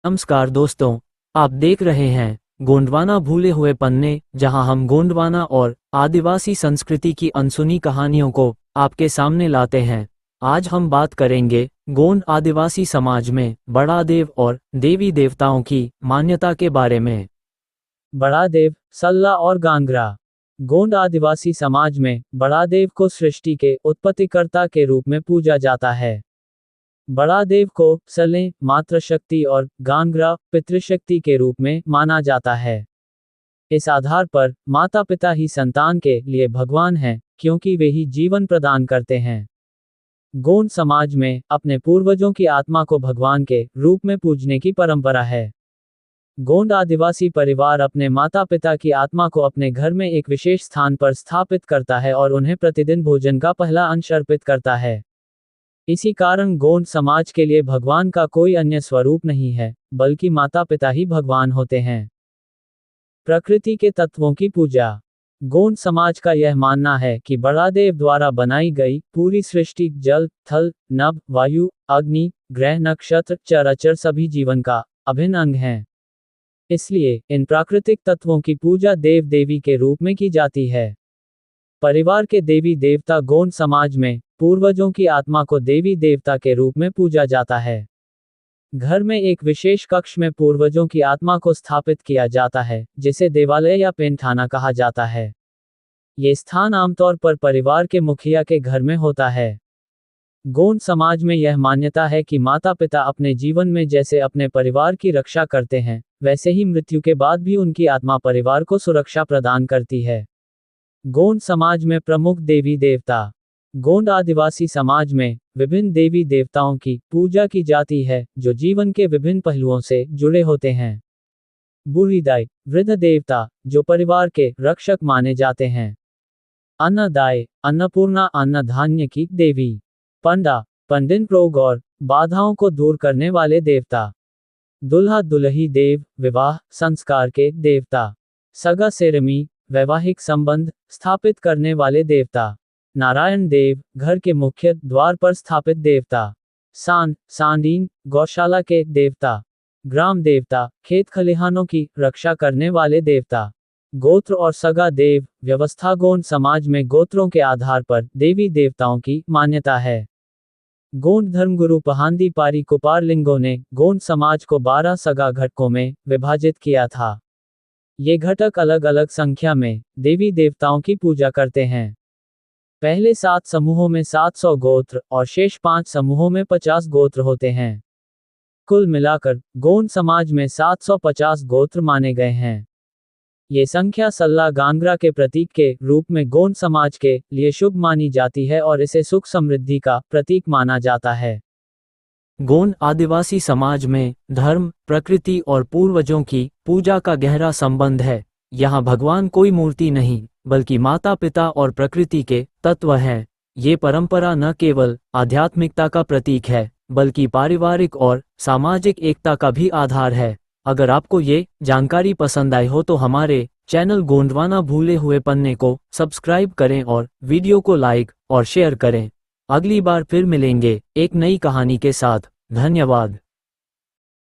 नमस्कार दोस्तों, आप देख रहे हैं गोंडवाना भूले हुए पन्ने, जहां हम गोंडवाना और आदिवासी संस्कृति की अनसुनी कहानियों को आपके सामने लाते हैं। आज हम बात करेंगे गोंड आदिवासी समाज में बड़ा देव और देवी देवताओं की मान्यता के बारे में। बड़ा देव, सल्ला और गांगरा। गोंड आदिवासी समाज में बड़ा देव को सृष्टि के उत्पत्तिकर्ता के रूप में पूजा जाता है। बड़ा देव को सले, मातृशक्ति और गांगरा, पितृशक्ति के रूप में माना जाता है। इस आधार पर माता पिता ही संतान के लिए भगवान हैं, क्योंकि वे ही जीवन प्रदान करते हैं। गोंड समाज में अपने पूर्वजों की आत्मा को भगवान के रूप में पूजने की परंपरा है। गोंड आदिवासी परिवार अपने माता पिता की आत्मा को अपने घर में एक विशेष स्थान पर स्थापित करता है और उन्हें प्रतिदिन भोजन का पहला अंश अर्पित करता है। इसी कारण गोंड समाज के लिए भगवान का कोई अन्य स्वरूप नहीं है, बल्कि माता पिता ही भगवान होते हैं। प्रकृति के तत्वों की पूजा। गोंड समाज का यह मानना है कि बड़ा देव द्वारा बनाई गई पूरी सृष्टि जल, थल, नभ, वायु, अग्नि, ग्रह, नक्षत्र, चराचर सभी जीवन का अभिन्न अंग हैं। इसलिए इन प्राकृतिक तत्वों की पूजा देव देवी के रूप में की जाती है। परिवार के देवी देवता। गोंड समाज में पूर्वजों की आत्मा को देवी देवता के रूप में पूजा जाता है। घर में एक विशेष कक्ष में पूर्वजों की आत्मा को स्थापित किया जाता है, जिसे देवालय या पेंठाना कहा जाता है। ये स्थान आमतौर पर परिवार के मुखिया के घर में होता है। गोंड समाज में यह मान्यता है कि माता पिता अपने जीवन में जैसे अपने परिवार की रक्षा करते हैं, वैसे ही मृत्यु के बाद भी उनकी आत्मा परिवार को सुरक्षा प्रदान करती है। गोंड समाज में प्रमुख देवी देवता। गोंड आदिवासी समाज में विभिन्न देवी देवताओं की पूजा की जाती है, जो जीवन के विभिन्न पहलुओं से जुड़े होते हैं। बूढ़ीदाई, वृद्ध देवता, जो परिवार के रक्षक माने जाते हैं। अन्नदाय, अन्नपूर्णा, अन्न धान्य की देवी। पंडा, पंडित रोग और बाधाओं को दूर करने वाले देवता। दुल्हा दुल्ही देव, विवाह संस्कार के देवता। सगा सेरमी, वैवाहिक संबंध स्थापित करने वाले देवता। नारायण देव, घर के मुख्य द्वार पर स्थापित देवता। सांड, सांडीन, गौशाला के देवता। ग्राम देवता, खेत खलिहानों की रक्षा करने वाले देवता। गोत्र और सगा देव व्यवस्था। गोंड समाज में गोत्रों के आधार पर देवी देवताओं की मान्यता है। गोंड धर्मगुरु पहांदी पारी कुपारलिंगो ने गोंड समाज को 12 सगा घटकों में विभाजित किया था। ये घटक अलग अलग संख्या में देवी देवताओं की पूजा करते हैं। पहले 7 समूहों में 700 गोत्र और शेष 5 समूहों में 50 गोत्र होते हैं। कुल मिलाकर गोंड समाज में 750 गोत्र माने गए हैं। ये संख्या सल्ला गांगरा के प्रतीक के रूप में गोंड समाज के लिए शुभ मानी जाती है और इसे सुख समृद्धि का प्रतीक माना जाता है। गोंड आदिवासी समाज में धर्म, प्रकृति और पूर्वजों की पूजा का गहरा संबंध है। यहाँ भगवान कोई मूर्ति नहीं, बल्कि माता पिता और प्रकृति के तत्व हैं। ये परंपरा न केवल आध्यात्मिकता का प्रतीक है, बल्कि पारिवारिक और सामाजिक एकता का भी आधार है। अगर आपको ये जानकारी पसंद आई हो तो हमारे चैनल गोंडवाना भूले हुए पन्ने को सब्सक्राइब करें और वीडियो को लाइक और शेयर करें। अगली बार फिर मिलेंगे एक नई कहानी के साथ। धन्यवाद।